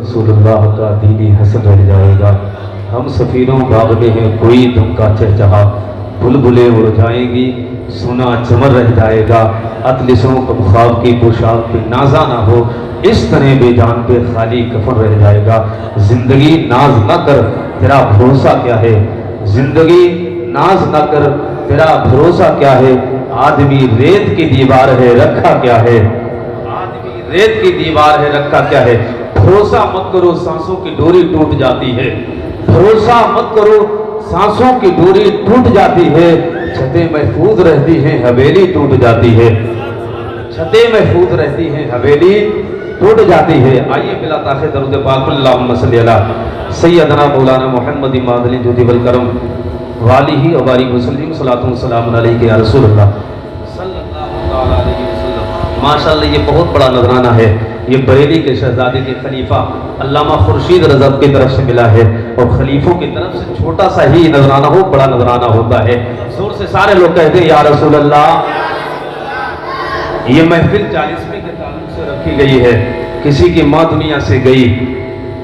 रसूल अल्लाह का दीनी हसन रह जाएगा। हम सफ़ीरों बाग में हैं कोई दम का चहचहा, बुलबुलें उड़ जाएंगी सुना चमर रह जाएगा। अतलिसों का ख्वाब की पोशाक पे नाजा ना हो, इस तरह बेजान पे खाली कफन रह जाएगा। जिंदगी नाज न कर तेरा भरोसा क्या है, जिंदगी नाज न कर तेरा भरोसा क्या है। आदमी रेत की दीवार है रखा क्या है, आदमी रेत की दीवार है रखा क्या है। भरोसा मत करो सांसों की डोरी टूट जाती है, भरोसा मत करो सांसों की डोरी टूट जाती है। छतें महफूज रहती हैं हवेली टूट जाती है, छतें महफूज रहती हैं हवेली टूट जाती है। आइए बिला ताख़िर दरूद पाक अल्लाहुम्मा सल्ली अला सय्यदना मौलाना मुहम्मद मादनी जुदी वल करम वालिही व बारिक वसल्लम सलातु सलाम अलैहि या रसूल अल्लाह सल्लल्लाहु अलैहि वसल्लम। माशाअल्लाह ये बहुत बड़ा नजराना है, ये बरेली के शहजादे के खलीफा अल्लामा खुर्शीद रज़ा की तरफ से मिला है। और खलीफों की तरफ से छोटा सा ही नजराना हो बड़ा नजराना होता है। जोर से सारे लोग कहते हैं या रसूल अल्लाह। ये महफिल 40वें के ताल्लुक से रखी गई है, किसी की माँ दुनिया से गई,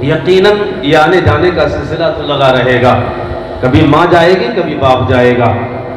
यकीनन ये आने जाने का सिलसिला तो लगा रहेगा। कभी माँ जाएगी कभी बाप जाएगा,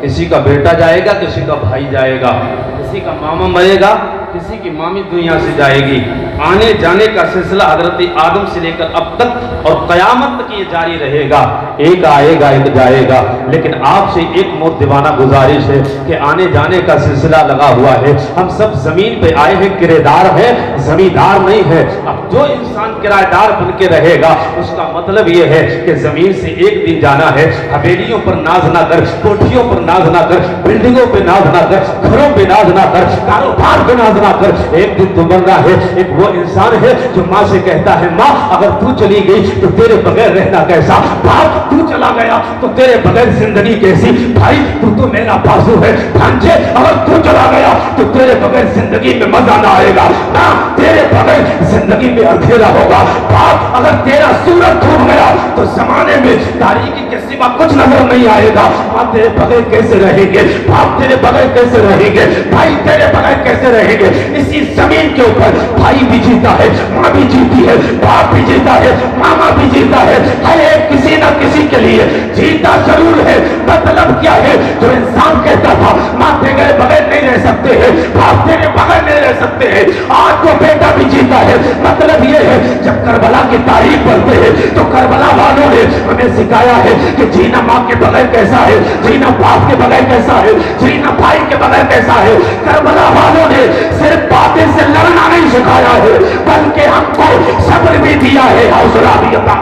किसी का बेटा जाएगा किसी का भाई जाएगा, किसी का मामा मरेगा किसी की मामी दुनिया से जाएगी। आने जाने का सिलसिला हजरत आदम से लेकर अब तक और कयामत तक ये जारी रहेगा। एक आएगा एक जाएगा, लेकिन आपसे एक मोर दीवाना गुजारिश है कि आने जाने का सिलसिला लगा हुआ है। हम सब जमीन पे आए हैं, किराएदार है जमींदार नहीं है। अब जो इंसान किराएदार बन के रहेगा उसका मतलब ये है कि जमीन से एक दिन जाना है। हवेलियों पर नाज ना कर, कोठियों पर नाज ना कर, बिल्डिंगों पे नाज ना कर, घरों पे नाज ना कर, कारोबार पे नाज ना कर। एक दिन तो मरना है। एक वो इंसान है जो माँ से कहता है माँ अगर तू चली गई तो तेरे बगैर रहना कैसा, बाप तू चला गया तो तेरे बगैर जिंदगी कैसी, भाई तू तो मेरा बाजू है, भांजे अगर तू चला गया तो तेरे बगैर जिंदगी में मजा ना आएगा, ना तेरे बगैर जिंदगी में अंधेरा होगा। बाप अगर तेरा सूरज डूब गया तो जमाने में तारीकी के सिवा कुछ नजर नहीं आएगा। माँ तेरे बगैर कैसे रहेंगे, बाप तेरे बगैर कैसे रहेंगे, भाई तेरे बगैर कैसे रहेंगे। इसी जमीन के ऊपर भाई भी जीता है, माँ भी जीती है, बाप भी जीता है, मामा भी जीता है। हर एक किसी न किसी के लिए जीता जरूर है। मतलब क्या है, जो इंसान कहता था माँ तेरे बगैर नहीं रह सकते हैं, बाप तेरे बगैर नहीं रह सकते हैं, आज वो बेटा भी जीता है। मतलब ये है जब करबला की तारीफ पढ़ते हैं तो करबला वालों ने हमें सिखाया है कि जीना माँ के बगैर कैसा है, जीना बाप के बगैर कैसा है, जीना भाई के बगैर कैसा है। करबला वालों ने सिर्फ बातें से लड़ना नहीं सिखाया है बल्कि हमको सब्र भी दिया है, हौसला भी अता।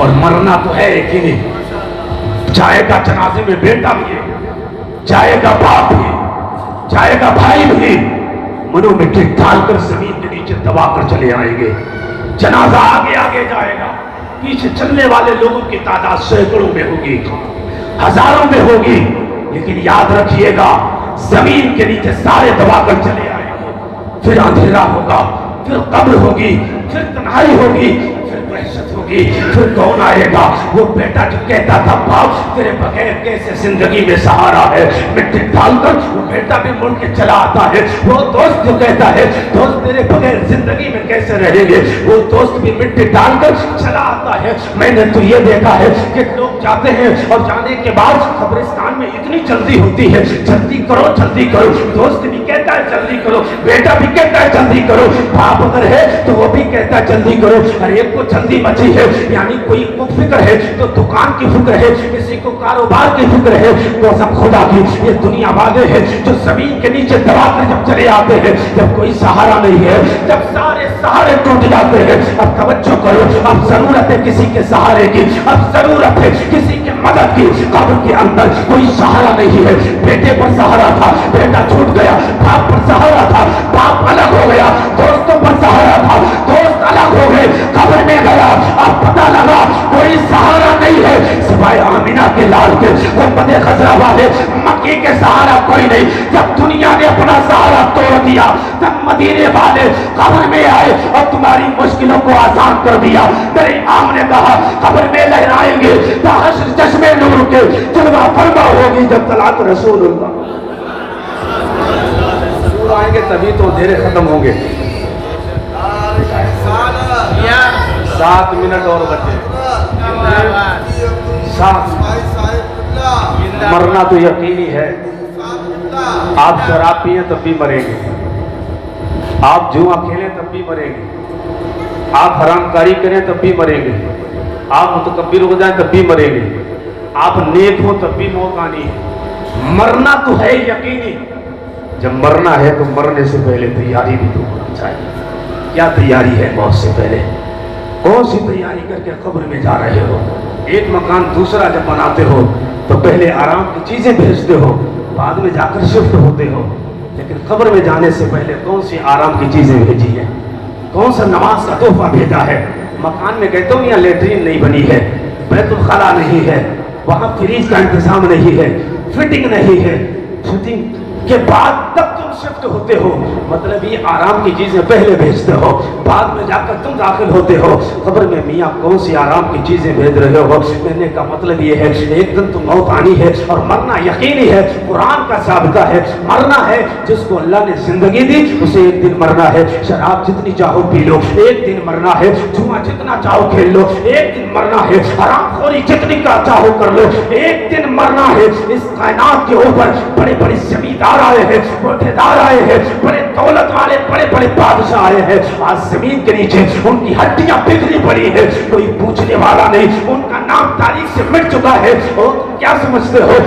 और मरना तो है कि नहीं, जाएगा जनाजे में बेटा भी, जाएगा बाप भी, जाएगा भाई भी। मनो मिट्टी डालकर जमीन के नीचे दबा कर चले आएंगे। जनाजा आगे आगे जाएगा, पीछे चलने वाले लोगों की तादाद सैकड़ों में होगी, हजारों में होगी। लेकिन याद रखिएगा जमीन के नीचे सारे दबाकर चले आएंगे। फिर अंधेरा होगा, फिर कब्र होगी, फिर तन्हाई होगी, फिर वहशत होगी। फिर कौन आएगा, वो बेटा जो कहता था बाप तेरे बगैर कैसे जिंदगी में सहारा है, मिट्टी डालकर वो बेटा भी मुड़ के चला आता है। वो दोस्त जो कहता है दोस्त तेरे बगैर जिंदगी में कैसे रहेंगे, वो दोस्त भी मिट्टी डालकर चला आता है। मैंने तो ये देखा है कि लोग जाते हैं और जाने के बाद कब्रिस्तान में इतनी जल्दी होती है, जल्दी करो जल्दी करो। दोस्त भी कहता है जल्दी करो, बेटा भी कहता है जल्दी करो, बाप अगर है तो वो भी कहता है जल्दी करो। हर एक को जल्दी मची है, यानी कोई को फिक्र है तो दुकान की फिक्र है, किसी को कारोबार की फिक्र है, तो सब खुदा की। ये दुनिया वाले हैं जो जमीन के नीचे दबा कर जब चले आते हैं, जब कोई सहारा नहीं है, जब सारे सहारे टूट जाते हैं। अब तवज्जो करो, अब जरूरत है किसी के सहारे की, अब जरूरत है किसी के मदद की। कब्र के अंदर कोई सहारा नहीं है। बेटे पर सहारा था, बेटा छूट गया, बाप पर सहारा था, बाप अलग हो गया, दोस्तों पर सहारा था, दोस्त अलग हो गए, कब्र में गया। अब पता लगा कोई सहारा नहीं है सिवाय आमिना के लाल के, बदे खजरा वाले मक्के के सहारा कोई नहीं। जब दुनिया ने अपना सहारा तोड़ दिया तब मदीने वाले कब्र में आए और तुम्हारी मुश्किलों को आसान कर दिया। मेरे इमाम ने कहा कब्र में लहराएंगे चश्मे नूर के, जलवा फरमा होगी जब तलात रसूलुल्लाह। آئیں گے تبھی تو اندھیرے ختم ہوں گے. 7 منٹ اور بچے. 7. مرنا تو یقینی ہے. آپ شراب پئیں تب بھی مریں گے, آپ جوا کھیلیں تب بھی مریں گے, آپ حرام کاری کریں تب بھی مریں گے, آپ متکبر ہو جائیں تب بھی مریں گے, آپ نیک ہو تب بھی موت آنی ہے. مرنا تو ہے یقینی. جب مرنا ہے تو مرنے سے پہلے تیاری بھی تو ہونا چاہیے. کیا تیاری ہے موت سے پہلے؟ کون سی تیاری کر کے قبر میں جا رہے ہو؟ ایک مکان دوسرا جب بناتے ہو تو پہلے آرام کی چیزیں بھیجتے ہو, بعد میں جا کر شفٹ ہوتے ہو. لیکن قبر میں جانے سے پہلے کون سی آرام کی چیزیں بھیجی ہیں؟ کون سا نماز کا تحفہ بھیجا ہے؟ مکان میں کہتے ہو یہاں لیٹرین نہیں بنی ہے, بیت الخلا نہیں ہے, وہاں فریج کا انتظام نہیں ہے, فٹنگ نہیں ہے. فٹنگ کے بعد تب تم شفٹ ہوتے ہو. مطلب یہ آرام کی چیزیں پہلے بھیجتے ہو, بعد میں جا کر تم داخل ہوتے ہو. قبر میں میاں کون سی آرام کی چیزیں بھیج رہے ہو؟ کہنے کا مطلب یہ ہے ایک دن تو موت آنی ہے اور مرنا یقینی ہے. قرآن کا ثابتہ ہے مرنا ہے. جس کو اللہ نے زندگی دی اسے ایک دن مرنا ہے. شراب جتنی چاہو پی لو, ایک دن مرنا ہے. جوا جتنا چاہو کھیل لو, ایک دن مرنا ہے. حرام خوری جتنی کا چاہو کر لو, ایک دن مرنا ہے. اس کائنات کے اوپر بڑے بڑے زمیندار آئے ہیں, عہدیدار آئے ہیں, بڑے دولت والے بڑے بڑے بادشاہ آئے ہیں. آج زمین کے نیچے ان کی ہڈیاں بکھری پڑی ہے, کوئی پوچھنے والا نہیں. ان کا نام تاریخ سے مٹ چکا ہے. اور تم کیا سمجھتے ہو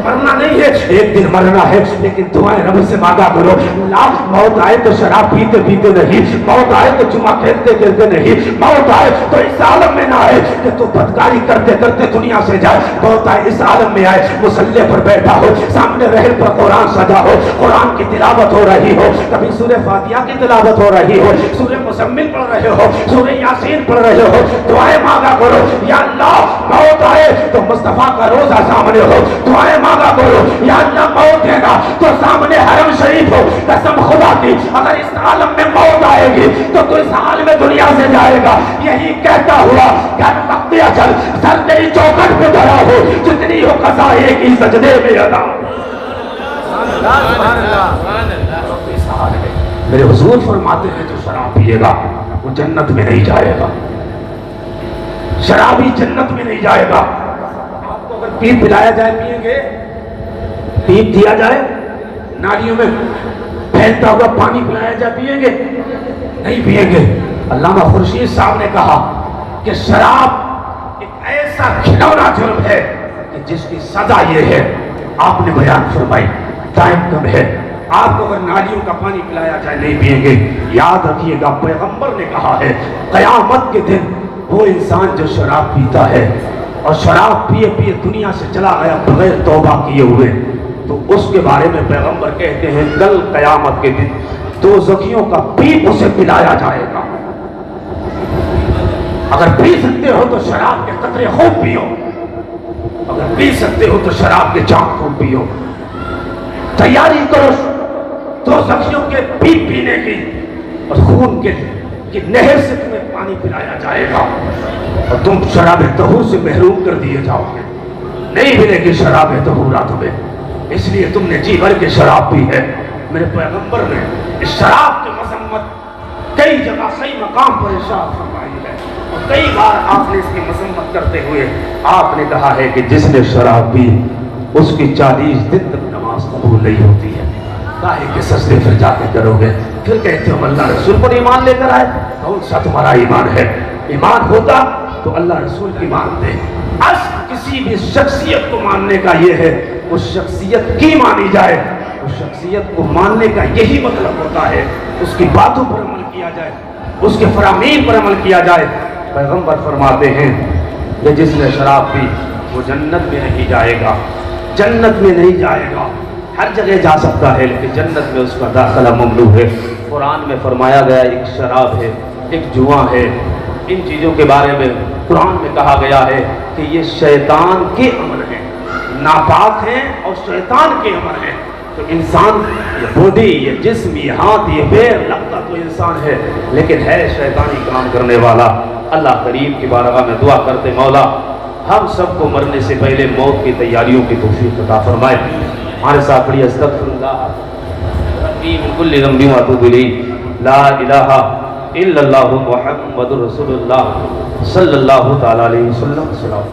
مرنا نہیں ہے؟ ایک دن مرنا ہے. لیکن دعائیں رب سے مانگا کرو. موت آئے تو شراب پیتے پیتے نہیں, موت آئے تو جمعہ کھیلتے کھیلتے نہیں, موت آئے تو اس عالم میں نہ آئے کہ تو بدکاری کرتے کرتے دنیا سے جائے. موت آئے اس عالم میں آئے مصلی پر بیٹھا ہو, سامنے رحل پر قرآن سجا ہو, قرآن کی تلاوت ہو رہی ہو, کبھی سورہ فاتحہ کی تلاوت ہو رہی ہو, سورہ مزمل پڑھ رہے ہو, سورہ یاسین پڑھ رہے ہو. دعائیں مانگا کرو یا اللہ موت آئے تو مصطفیٰ کا روزہ سامنے ہو. دعائیں مانگا کرو یا اللہ موت ہے گا تو سامنے حرم شریف ہو. قسم خدا کی اگر اس عالم میں موت آئے گی تو اس حال میں دنیا سے جائے گا. یہی کہتا ہوا کہ وقت اجل سر تیری چوکٹ پہ دھرا ہو, جتنی ہو قضا ایک ہی سجدے میں ادا. میرے حضور فرماتے ہیں جو شراب پیے گا وہ جنت میں نہیں جائے گا. شرابی جنت میں نہیں جائے گا. آپ کو اگر پیپ پلایا جائے پیئیں گے؟ پیپ دیا جائے, نالیوں میں پھیلتا ہوا پانی پلایا جائے پیئیں گے؟ نہیں پیئیں گے. علامہ خورشید صاحب نے کہا کہ شراب ایک ایسا کھلونا جرم ہے کہ جس کی سزا یہ ہے, آپ نے بیان فرمائی ٹائم کم ہے. آپ کو اگر نالیوں کا پانی پلایا جائے نہیں پیئیں گے. یاد رکھیے گا پیغمبر نے کہا ہے قیامت کے دن وہ انسان جو شراب پیتا ہے اور شراب پیے پیے دنیا سے چلا گیا بغیر توبہ کیے ہوئے, تو اس کے بارے میں پیغمبر کہتے ہیں کل قیامت کے دن دو زخیوں کا پیپ اسے پلایا جائے گا. اگر پی سکتے ہو تو شراب کے قطرے خوب پیو, اگر پی سکتے ہو تو شراب کے جام خوب پیو. تیاری کرو دو زخیوں کے پیپ پینے کی, اور خون کی نہر سے تمہیں پانی پلایا جائے گا اور تم شراب طہور سے محروم کر دیے جاؤ گے. نہیں ملے گی شراب طہورا تمہیں, اس لیے تم نے جی بھر کے شراب پی ہے. میرے پیغمبر نے اس شراب کی مذمت کئی جگہ کئی مقام پر ارشاد فرمائی ہے, اور کئی بار آپ نے اس کی مذمت کرتے ہوئے آپ نے کہا ہے کہ جس نے شراب پی اس کی 40 دن تک نماز قبول نہیں ہوتی ہے. کاہے کے سجدے پھر جا کے کرو گے؟ پھر کہتے ہو اللہ رسول پر ایمان لے کر آئے. کون سا تمہارا ایمان ہے؟ ایمان ہوتا تو اللہ رسول کی مانتے. اصل کسی بھی شخصیت کو ماننے کا یہ ہے اس شخصیت کی مانی جائے. اس شخصیت کو ماننے کا یہی مطلب ہوتا ہے اس کی باتوں پر عمل کیا جائے, اس کے فرامین پر عمل کیا جائے. پیغمبر فرماتے ہیں کہ جس نے شراب پی وہ جنت میں نہیں جائے گا. جنت میں نہیں جائے گا, ہر جگہ جا سکتا ہے لیکن جنت میں اس کا داخلہ ممنوع ہے. قرآن میں فرمایا گیا ایک شراب ہے, ایک جوا ہے. ان چیزوں کے بارے میں قرآن میں کہا گیا ہے کہ یہ شیطان کے عمل ہیں, ناپاک ہیں اور شیطان کے عمل ہیں. تو انسان یہ باڈی, یہ جسم, یہ ہاتھ, یہ پیر لگتا تو انسان ہے لیکن ہے شیطانی کام کرنے والا. اللہ کریم کی بارگاہ میں دعا کرتے مولا ہم سب کو مرنے سے پہلے موت کی تیاریوں کی توفیق عطا فرمائے. ہمارے ساتھ پڑھی استغفر اللہ ربی من کل ذنب واتوب الیہ لا الہ الا اللہ محمد رسول اللہ صلی اللہ تعالی علیہ وسلم.